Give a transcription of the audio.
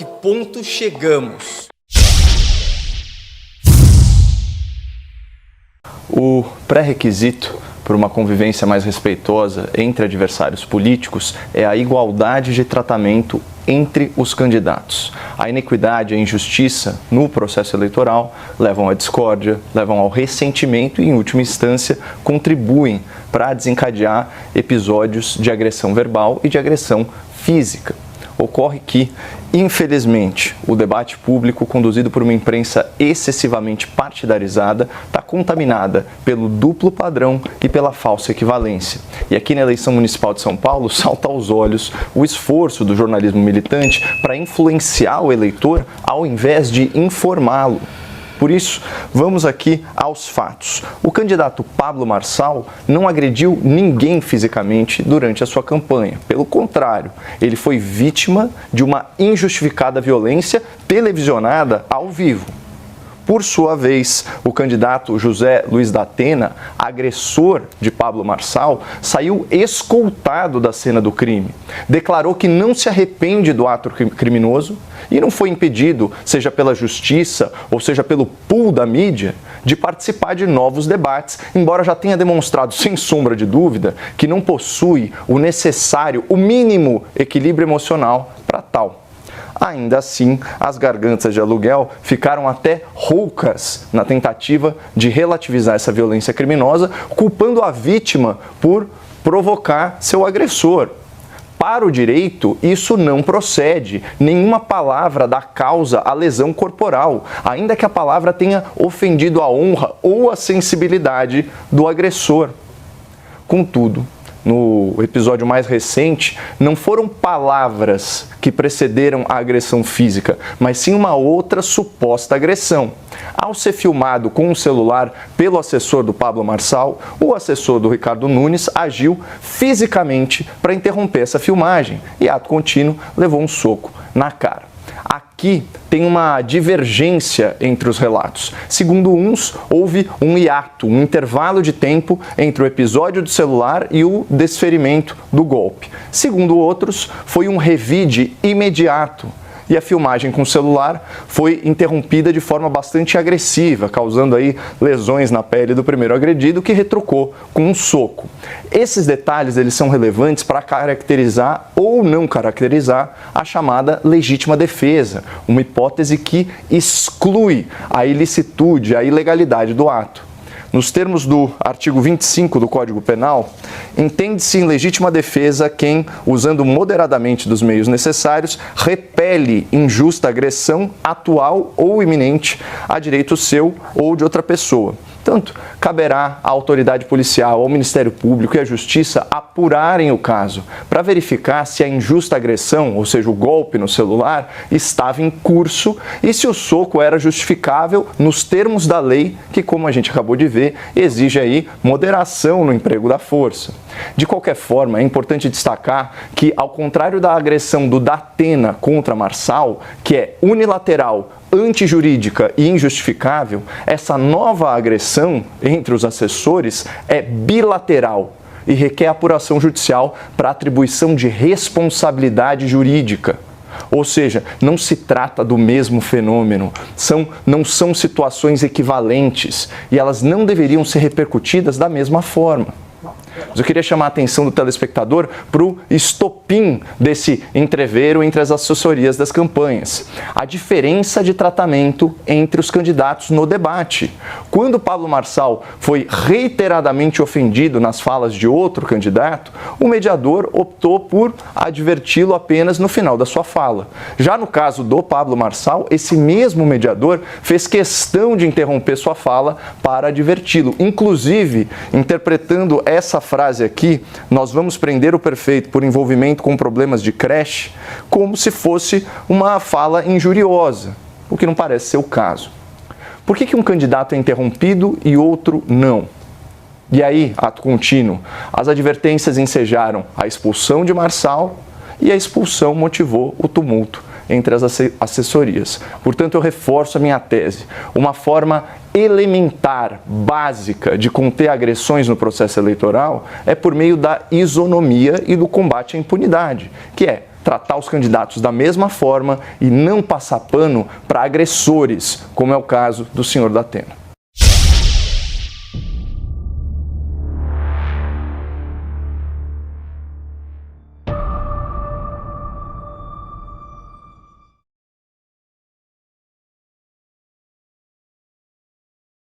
que ponto chegamos? O pré-requisito para uma convivência mais respeitosa entre adversários políticos é a igualdade de tratamento entre os candidatos. A inequidade e a injustiça no processo eleitoral levam à discórdia, levam ao ressentimento e, em última instância, contribuem para desencadear episódios de agressão verbal e de agressão física. Ocorre que, infelizmente, o debate público conduzido por uma imprensa excessivamente partidarizada está contaminada pelo duplo padrão e pela falsa equivalência. E aqui na eleição municipal de São Paulo salta aos olhos o esforço do jornalismo militante para influenciar o eleitor ao invés de informá-lo. Por isso, vamos aqui aos fatos. O candidato Pablo Marçal não agrediu ninguém fisicamente durante a sua campanha. Pelo contrário, ele foi vítima de uma injustificada violência televisionada ao vivo. Por sua vez, o candidato José Luiz da Atena, agressor de Pablo Marçal, saiu escoltado da cena do crime. Declarou que não se arrepende do ato criminoso e não foi impedido, seja pela justiça ou seja pelo pool da mídia, de participar de novos debates, embora já tenha demonstrado, sem sombra de dúvida, que não possui o necessário, o mínimo equilíbrio emocional para tal. Ainda assim, as gargantas de aluguel ficaram até roucas na tentativa de relativizar essa violência criminosa, culpando a vítima por provocar seu agressor. Para o direito, isso não procede. Nenhuma palavra dá causa à lesão corporal, ainda que a palavra tenha ofendido a honra ou a sensibilidade do agressor. Contudo, no episódio mais recente, não foram palavras que precederam a agressão física, mas sim uma outra suposta agressão. Ao ser filmado com um celular pelo assessor do Pablo Marçal, o assessor do Ricardo Nunes agiu fisicamente para interromper essa filmagem e, ato contínuo, levou um soco na cara. Aqui tem uma divergência entre os relatos. Segundo uns, houve um hiato, um intervalo de tempo entre o episódio do celular e o desferimento do golpe. Segundo outros, foi um revide imediato. E a filmagem com o celular foi interrompida de forma bastante agressiva, causando aí lesões na pele do primeiro agredido, que retrucou com um soco. Esses detalhes eles são relevantes para caracterizar ou não caracterizar a chamada legítima defesa, uma hipótese que exclui a ilicitude, a ilegalidade do ato. Nos termos do artigo 25 do Código Penal, entende-se em legítima defesa quem, usando moderadamente dos meios necessários, repele injusta agressão atual ou iminente a direito seu ou de outra pessoa. Portanto, caberá à autoridade policial, ao Ministério Público e à Justiça apurarem o caso para verificar se a injusta agressão, ou seja, o golpe no celular, estava em curso e se o soco era justificável nos termos da lei que, como a gente acabou de ver, exige aí moderação no emprego da força. De qualquer forma, é importante destacar que, ao contrário da agressão do Da Atena contra Marçal, que é unilateral, antijurídica e injustificável, essa nova agressão entre os assessores é bilateral e requer apuração judicial para atribuição de responsabilidade jurídica. Ou seja, não se trata do mesmo fenômeno, não são situações equivalentes e elas não deveriam ser repercutidas da mesma forma. Mas eu queria chamar a atenção do telespectador para o estopim desse entrevero entre as assessorias das campanhas. A diferença de tratamento entre os candidatos no debate. Quando Pablo Marçal foi reiteradamente ofendido nas falas de outro candidato, o mediador optou por adverti-lo apenas no final da sua fala. Já no caso do Pablo Marçal, esse mesmo mediador fez questão de interromper sua fala para adverti-lo, inclusive interpretando essa frase aqui, nós vamos prender o prefeito por envolvimento com problemas de creche, como se fosse uma fala injuriosa, o que não parece ser o caso. Por que um candidato é interrompido e outro não? E aí, ato contínuo, as advertências ensejaram a expulsão de Marçal e a expulsão motivou o tumulto entre as assessorias. Portanto, eu reforço a minha tese. Uma forma elementar, básica, de conter agressões no processo eleitoral é por meio da isonomia e do combate à impunidade, que é tratar os candidatos da mesma forma e não passar pano para agressores, como é o caso do senhor Datena.